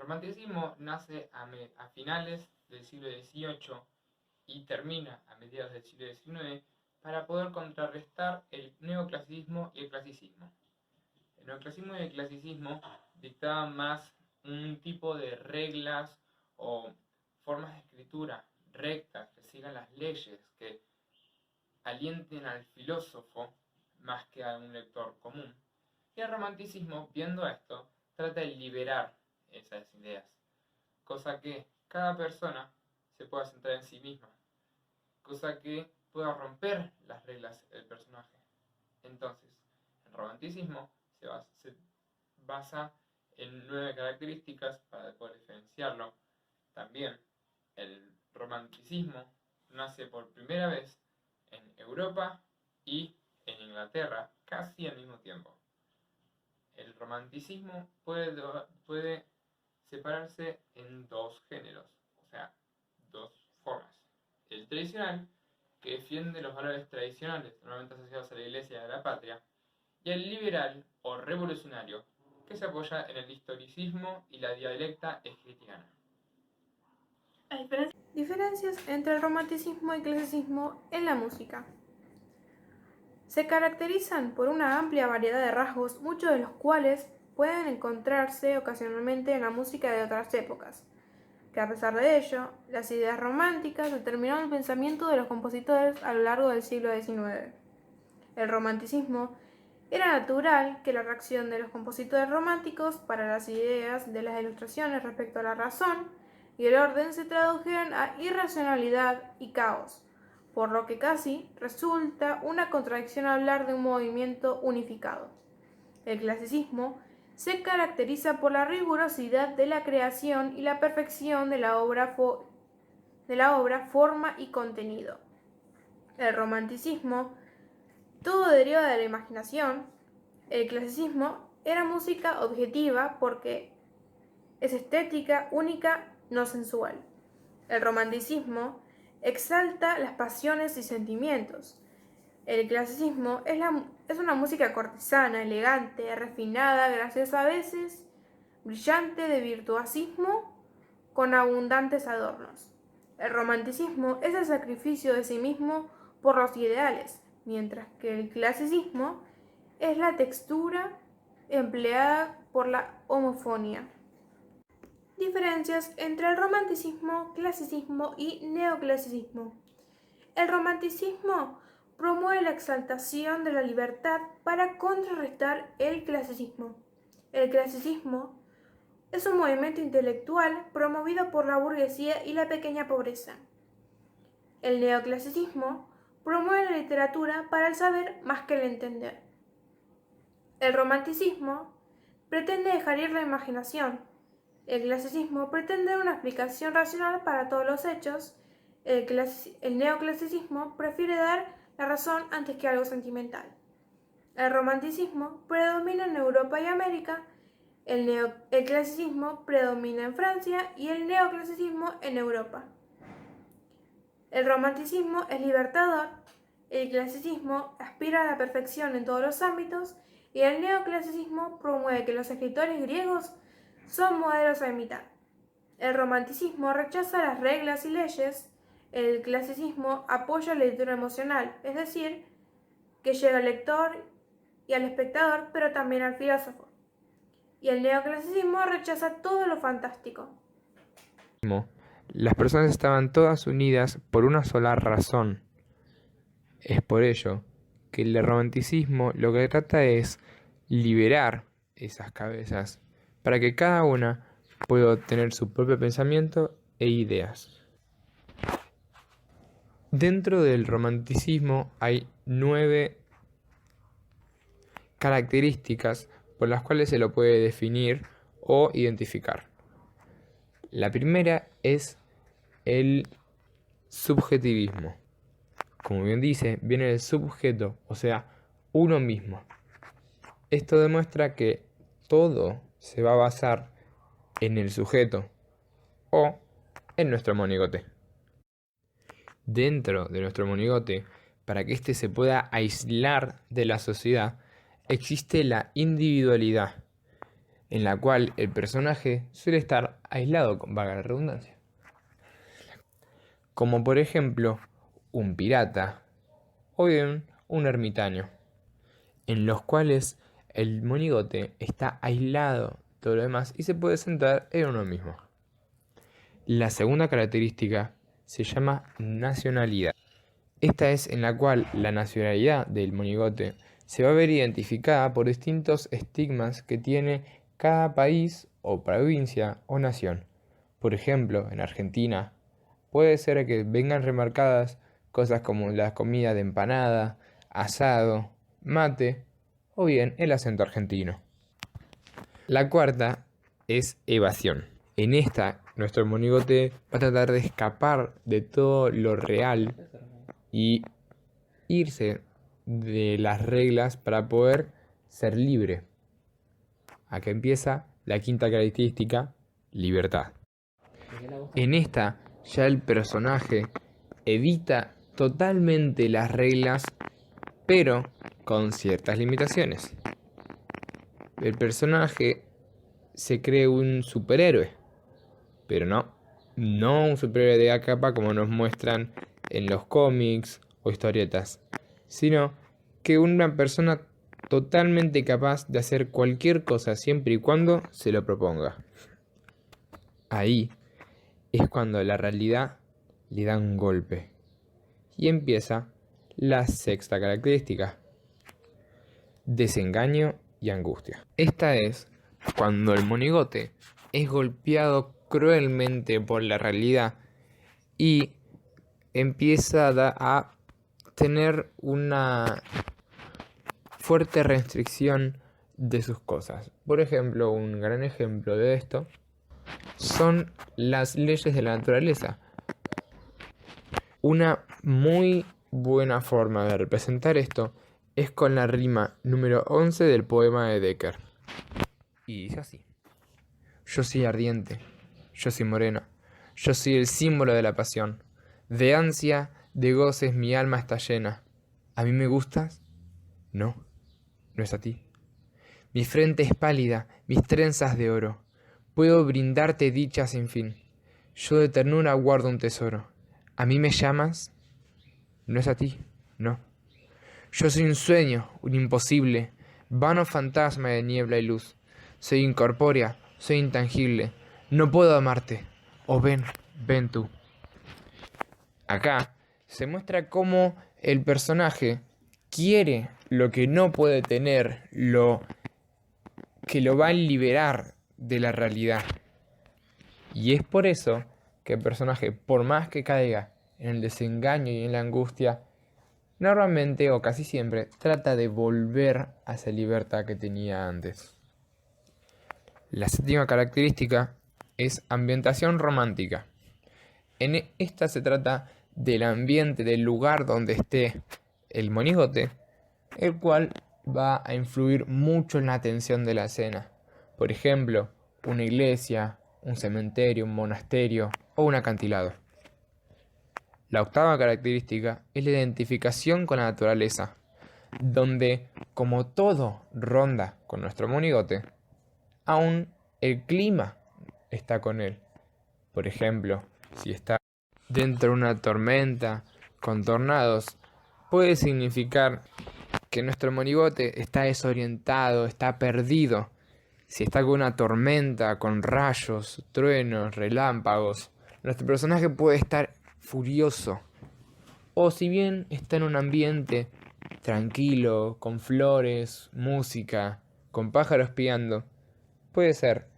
romanticismo nace a finales del siglo XVIII y termina a mediados del siglo XIX para poder contrarrestar el neoclasicismo y el clasicismo. El neoclasicismo y el clasicismo dictaban más un tipo de reglas o formas de escritura rectas, que sigan las leyes, que alienten al filósofo más que a un lector común. Y el romanticismo, viendo esto, trata de liberar esas ideas, cosa que cada persona se pueda centrar en sí misma, cosa que pueda romper las reglas del personaje. Entonces, el romanticismo se basa en 9 características para poder diferenciarlo. También el romanticismo nace por primera vez en Europa y en Inglaterra casi al mismo tiempo. El romanticismo puede separarse en 2 géneros, o sea, 2 formas. El tradicional, que defiende los valores tradicionales, normalmente asociados a la iglesia y a la patria, y el liberal o revolucionario, que se apoya en el historicismo y la dialéctica hegeliana. Hay diferencias entre el romanticismo y el clasicismo en la música. Se caracterizan por una amplia variedad de rasgos, muchos de los cuales pueden encontrarse ocasionalmente en la música de otras épocas, que a pesar de ello, las ideas románticas determinaron el pensamiento de los compositores a lo largo del siglo XIX. El romanticismo era natural que la reacción de los compositores románticos para las ideas de las ilustraciones respecto a la razón y el orden se tradujeran a irracionalidad y caos, por lo que casi resulta una contradicción hablar de un movimiento unificado. El clasicismo se caracteriza por la rigurosidad de la creación y la perfección de la obra, forma y contenido. El romanticismo todo deriva de la imaginación. El clasicismo era música objetiva porque es estética, única, no sensual. El romanticismo exalta las pasiones y sentimientos. El clasicismo es una música cortesana, elegante, refinada, graciosa a veces, brillante, de virtuosismo, con abundantes adornos. El romanticismo es el sacrificio de sí mismo por los ideales, mientras que el clasicismo es la textura empleada por la homofonía. Diferencias entre el romanticismo, clasicismo y neoclasicismo. El romanticismo promueve la exaltación de la libertad para contrarrestar el clasicismo. El clasicismo es un movimiento intelectual promovido por la burguesía y la pequeña pobreza. El neoclasicismo promueve la literatura para el saber más que el entender. El romanticismo pretende dejar ir la imaginación. El clasicismo pretende una explicación racional para todos los hechos. El neoclasicismo prefiere dar la razón antes que algo sentimental. El romanticismo predomina en Europa y América, el clasicismo predomina en Francia y el neoclasicismo en Europa. El romanticismo es libertador, el clasicismo aspira a la perfección en todos los ámbitos y el neoclasicismo promueve que los escritores griegos son modelos a imitar. El romanticismo rechaza las reglas y leyes, el clasicismo apoya la lectura emocional, es decir, que llega al lector y al espectador, pero también al filósofo. Y el neoclasicismo rechaza todo lo fantástico. Las personas estaban todas unidas por una sola razón. Es por ello que el romanticismo lo que trata es liberar esas cabezas para que cada una pueda tener su propio pensamiento e ideas. Dentro del romanticismo hay 9 características por las cuales se lo puede definir o identificar. La primera es el subjetivismo. Como bien dice, viene del sujeto, o sea, uno mismo. Esto demuestra que todo se va a basar en el sujeto o en nuestro monigote. Dentro de nuestro monigote, para que éste se pueda aislar de la sociedad, existe la individualidad. en la cual el personaje suele estar aislado, valga la redundancia. Como por ejemplo, un pirata o bien un ermitaño, en los cuales el monigote está aislado de todo lo demás y se puede centrar en uno mismo. La segunda característica se llama nacionalidad. Esta es en la cual la nacionalidad del monigote se va a ver identificada por distintos estigmas que tiene cada país o provincia o nación. Por ejemplo, en Argentina puede ser que vengan remarcadas cosas como la comida de empanada, asado, mate o bien el acento argentino. La cuarta es evasión. En esta, nuestro monigote va a tratar de escapar de todo lo real y irse de las reglas para poder ser libre. Acá empieza la quinta característica, libertad. En esta, ya el personaje evita totalmente las reglas, pero con ciertas limitaciones. El personaje se cree un superhéroe, pero no un superhéroe de a capa como nos muestran en los cómics o historietas, sino que una persona totalmente capaz de hacer cualquier cosa siempre y cuando se lo proponga. Ahí es cuando la realidad le da un golpe y empieza la sexta característica, desengaño y angustia. Esta es cuando el monigote es golpeado cruelmente por la realidad y empieza a tener una fuerte restricción de sus cosas. Por ejemplo, un gran ejemplo de esto son las leyes de la naturaleza. Una muy buena forma de representar esto es con la rima número 11 del poema de Dekker. Y dice así: yo soy ardiente, yo soy morena, yo soy el símbolo de la pasión. De ansia, de goces mi alma está llena. ¿A mí me gustas? No, no es a ti. Mi frente es pálida, mis trenzas de oro. Puedo brindarte dicha sin fin. Yo de ternura guardo un tesoro. ¿A mí me llamas? No es a ti, no. Yo soy un sueño, un imposible, vano fantasma de niebla y luz. Soy incorpórea, soy intangible. No puedo amarte. O ven, ven tú. Acá se muestra cómo el personaje quiere lo que no puede tener, lo que lo va a liberar de la realidad. Y es por eso que el personaje, por más que caiga en el desengaño y en la angustia, normalmente o casi siempre trata de volver a esa libertad que tenía antes. La séptima característica es ambientación romántica. En esta se trata del ambiente, del lugar donde esté el monigote, el cual va a influir mucho en la atención de la escena. Por ejemplo, una iglesia, un cementerio, un monasterio o un acantilado. La octava característica es la identificación con la naturaleza, donde, como todo ronda con nuestro monigote, aún el clima está con él. Por ejemplo, si está dentro de una tormenta con tornados, puede significar que nuestro monigote está desorientado, está perdido. Si está con una tormenta, con rayos, truenos, relámpagos, nuestro personaje puede estar furioso. O si bien está en un ambiente tranquilo, con flores, música, con pájaros piando, puede ser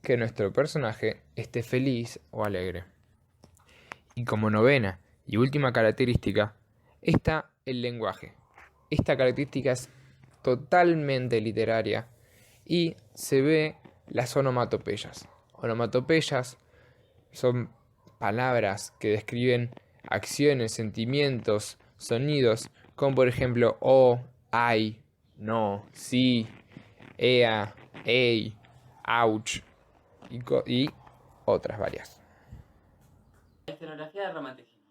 que nuestro personaje esté feliz o alegre. Y como novena y última característica está el lenguaje. Esta característica es totalmente literaria y se ve las onomatopeyas. Onomatopeyas son palabras que describen acciones, sentimientos, sonidos, como por ejemplo o, ay, no, sí, ea, ey, ouch y otras varias. La historiografía del romanticismo.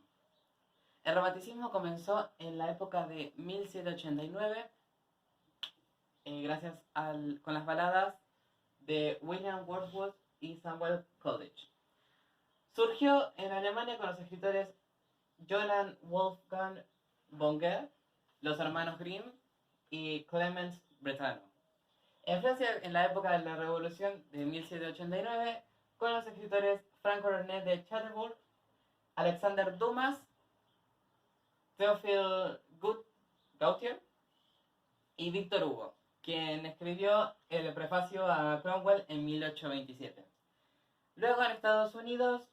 El romanticismo comenzó en la época de 1789 con las baladas de William Wordsworth y Samuel Coleridge. Surgió en Alemania con los escritores Johann Wolfgang von Goethe, los hermanos Grimm y Clemens Brentano. En Francia, en la época de la Revolución de 1789, con los escritores Franco-René de Chateaubourg, Alexander Dumas, Théophile Gautier y Víctor Hugo, quien escribió el prefacio a Cromwell en 1827. Luego en Estados Unidos,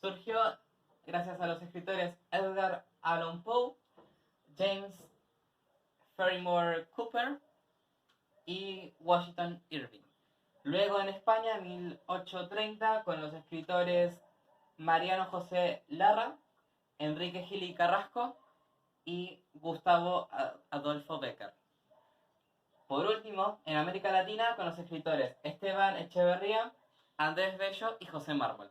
surgió gracias a los escritores Edgar Allan Poe, James Fenimore Cooper y Washington Irving. Luego en España, en 1830, con los escritores Mariano José Larra, Enrique Gil y Carrasco y Gustavo Adolfo Bécquer. Por último, en América Latina, con los escritores Esteban Echeverría, Andrés Bello y José Mármol.